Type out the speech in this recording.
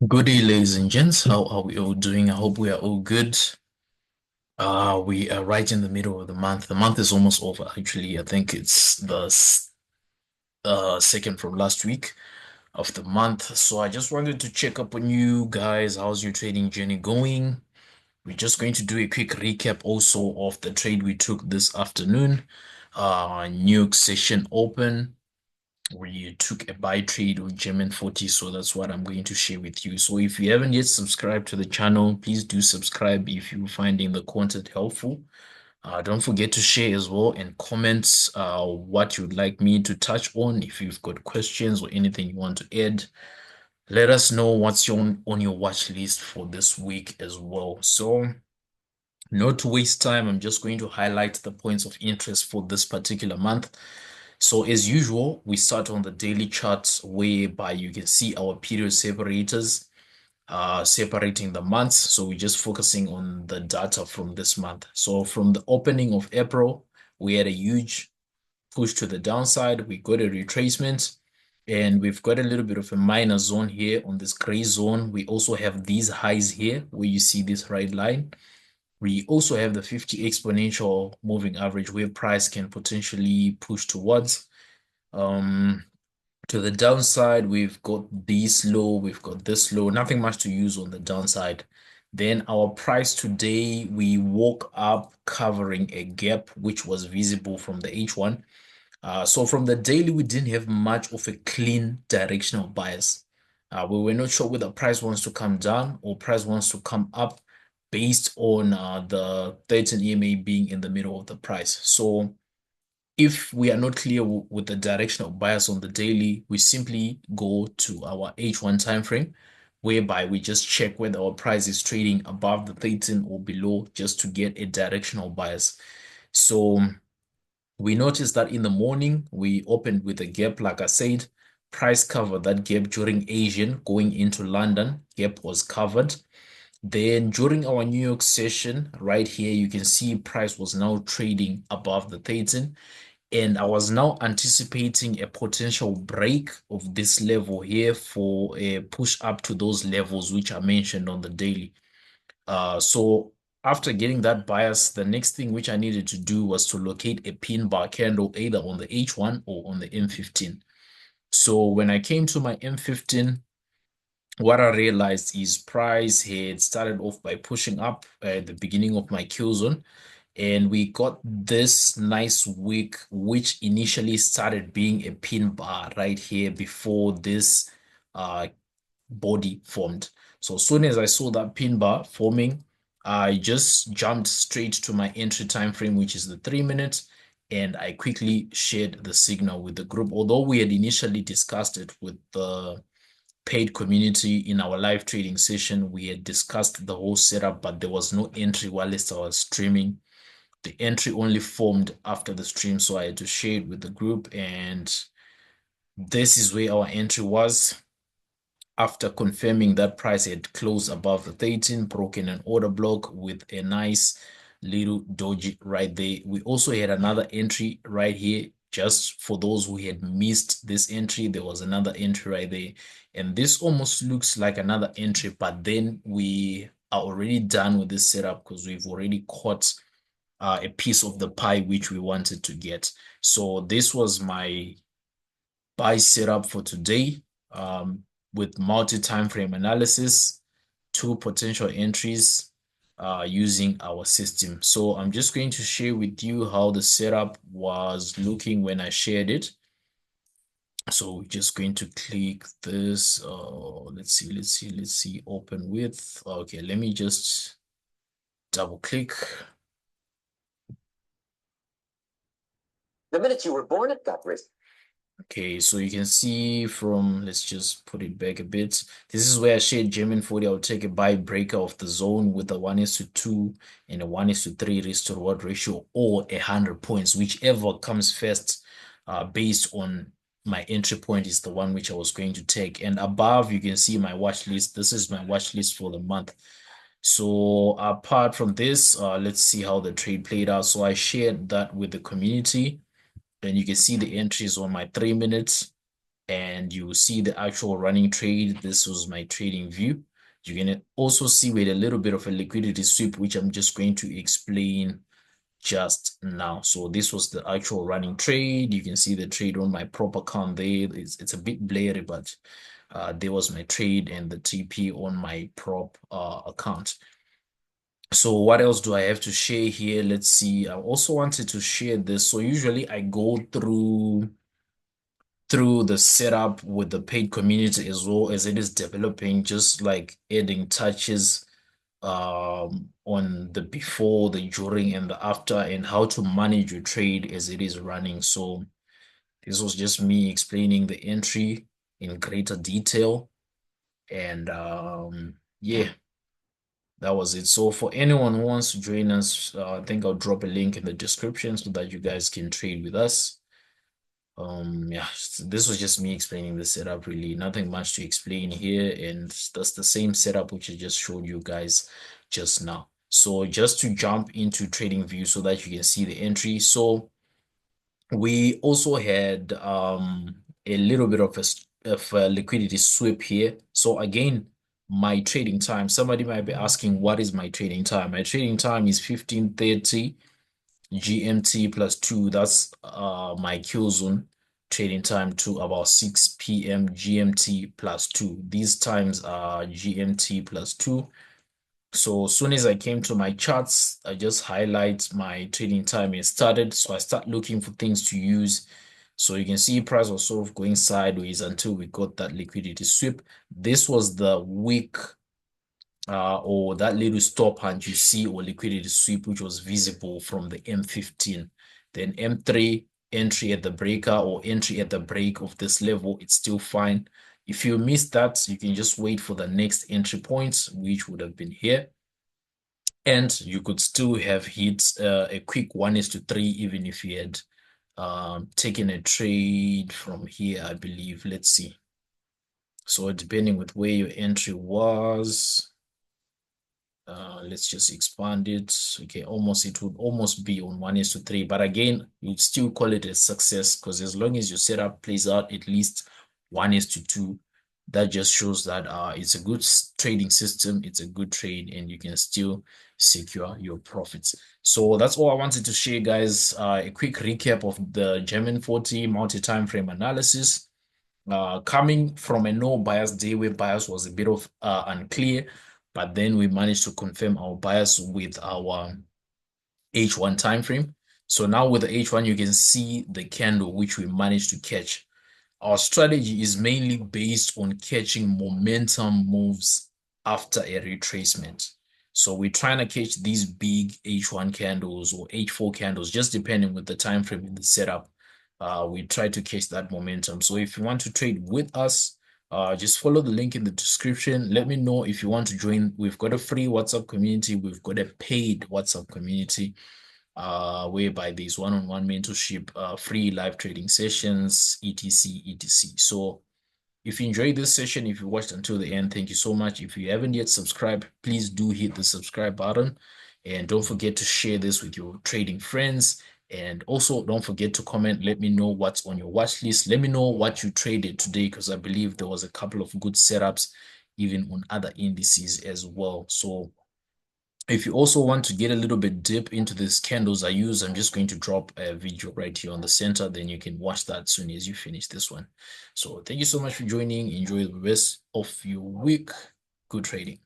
Good day, ladies and gents. How are we all doing? I hope we are all good. We are right in the middle of the month. The month is almost over, actually. I think it's the second from last week of the month. So I just wanted to check up on you guys. How's your trading journey going? We're just going to do a quick recap also of the trade we took this afternoon. New York session open. We took a buy trade with Ger40, so that's what I'm going to share with you. So if you haven't yet subscribed to the channel, please do subscribe if you're finding the content helpful. Don't forget to share as well and comment what you'd like me to touch on. If you've got questions or anything you want to add, let us know what's on your watch list for this week as well. So not to waste time, I'm just going to highlight the points of interest for this particular month. So as usual, we start on the daily charts whereby you can see our period separators separating the months. So we're just focusing on the data from this month. So from the opening of April, we had a huge push to the downside. We got a retracement and we've got a little bit of a minor zone here on this gray zone. We also have these highs here where you see this red line. We also have the 50 exponential moving average where price can potentially push towards. Um, to the downside, we've got this low, we've got this low, nothing much to use on the downside. Then our price today, we woke up covering a gap which was visible from the H1. So from the daily, we didn't have much of a clean directional bias. We were not sure whether price wants to come down or price wants to come up based on the 13 EMA being in the middle of the price. So if we are not clear with the directional bias on the daily, we simply go to our H1 time frame, whereby we just check whether our price is trading above the 13 or below just to get a directional bias. So we noticed that in the morning, we opened with a gap, like I said, price covered that gap during Asian going into London, gap was covered. Then during our New York session, right here, you can see price was now trading above the 13. And I was now anticipating a potential break of this level here for a push up to those levels which I mentioned on the daily. So after getting that bias, the next thing which I needed to do was to locate a pin bar candle either on the H1 or on the M15. So when I came to my M15, what I realized is price had started off by pushing up at the beginning of my kill zone, and we got this nice wick, which initially started being a pin bar right here before this uh, body formed. So as soon as I saw that pin bar forming, I just jumped straight to my entry time frame, which is the 3 minutes, and I quickly shared the signal with the group. Although we had initially discussed it with the paid community in our live trading session, we had discussed the whole setup, but there was no entry whilst I was streaming. The entry only formed after the stream, so I had to share it with the group, and this is where our entry was. After confirming that price had closed above the 13, broken an order block with a nice little doji right there. We also had another entry right here. Just for those who had missed this entry, there was another entry right there. And this almost looks like another entry, but then we are already done with this setup because we've already caught a piece of the pie which we wanted to get. So this was my buy setup for today, with multi-time frame analysis, two potential entries using our system. So I'm just going to share with you how the setup was looking when I shared it. So we're just going to click this. Let's see, open with. Okay, let me just double click. The minute you were born, it got risen. Okay, so you can see from, let's just put it back a bit. This is where I shared Ger40. I'll take a buy breaker of the zone with a 1:2 and a 1:3 risk to reward ratio, or 100 points, whichever comes first, based on my entry point is the one which I was going to take. And above, you can see my watch list. This is my watch list for the month. So apart from this, let's see how the trade played out. So I shared that with the community. And you can see the entries on my 3 minutes. and you will see the actual running trade. This was my trading view. You're going to also see with a little bit of a liquidity sweep, which I'm just going to explain just now. So this was the actual running trade. You can see the trade on my prop account there. It's a bit blurry, but there was my trade and the TP on my prop account. So what else do I have to share here? Let's see. I also wanted to share this. So usually I go through the setup with the paid community as well as it is developing, just like adding touches on the before, the during, and the after, and how to manage your trade as it is running. So this was just me explaining the entry in greater detail. And yeah, that was it. So for anyone who wants to join us, I think I'll drop a link in the description so that you guys can trade with us. Yeah, so this was just me explaining the setup, really nothing much to explain here, and that's the same setup which I just showed you guys just now. So just to jump into trading view so that you can see the entry. So we also had a little bit of a liquidity sweep here. So again, my trading time, somebody might be asking, what is my trading time? My trading time is 15:30 GMT plus 2. That's my kill zone trading time to about 6 p.m. GMT plus 2. These times are GMT plus 2. So as soon as I came to my charts, I just highlight my trading time is started. So I start looking for things to use. So you can see price was sort of going sideways until we got that liquidity sweep. This was the week or that little stop hunt you see, or liquidity sweep, which was visible from the M15. Then M3 entry at the breaker or entry at the break of this level, it's still fine. If you miss that, you can just wait for the next entry points, which would have been here. And you could still have hit a quick 1:3, even if you had taken a trade from here, I believe. Let's see. So depending with where your entry was, let's just expand it. Okay, it would almost be on 1:3, but again, you'd still call it a success, because as long as your setup plays out at least 1:2, that just shows that it's a good trading system, it's a good trade, and you can still secure your profits. So that's all I wanted to share, guys. A quick recap of the Ger40 multi-time frame analysis. Coming from a no bias day where bias was a bit of unclear, but then we managed to confirm our bias with our H1 time frame. So now with the H1, you can see the candle which we managed to catch. Our strategy is mainly based on catching momentum moves after a retracement. So we're trying to catch these big H1 candles or H4 candles, just depending with the time frame in the setup. We try to catch that momentum. So if you want to trade with us, just follow the link in the description. Let me know if you want to join. We've got a free WhatsApp community. We've got a paid WhatsApp community whereby there's one-on-one mentorship, free live trading sessions, etc. So if you enjoyed this session, if you watched until the end, thank you so much. If you haven't yet subscribed, please do hit the subscribe button, and don't forget to share this with your trading friends. And also don't forget to comment. Let me know what's on your watch list. Let me know what you traded today, because I believe there was a couple of good setups even on other indices as well. So if you also want to get a little bit deep into these candles I use, I'm just going to drop a video right here on the center. Then you can watch that as soon as you finish this one. So thank you so much for joining. Enjoy the rest of your week. Good trading.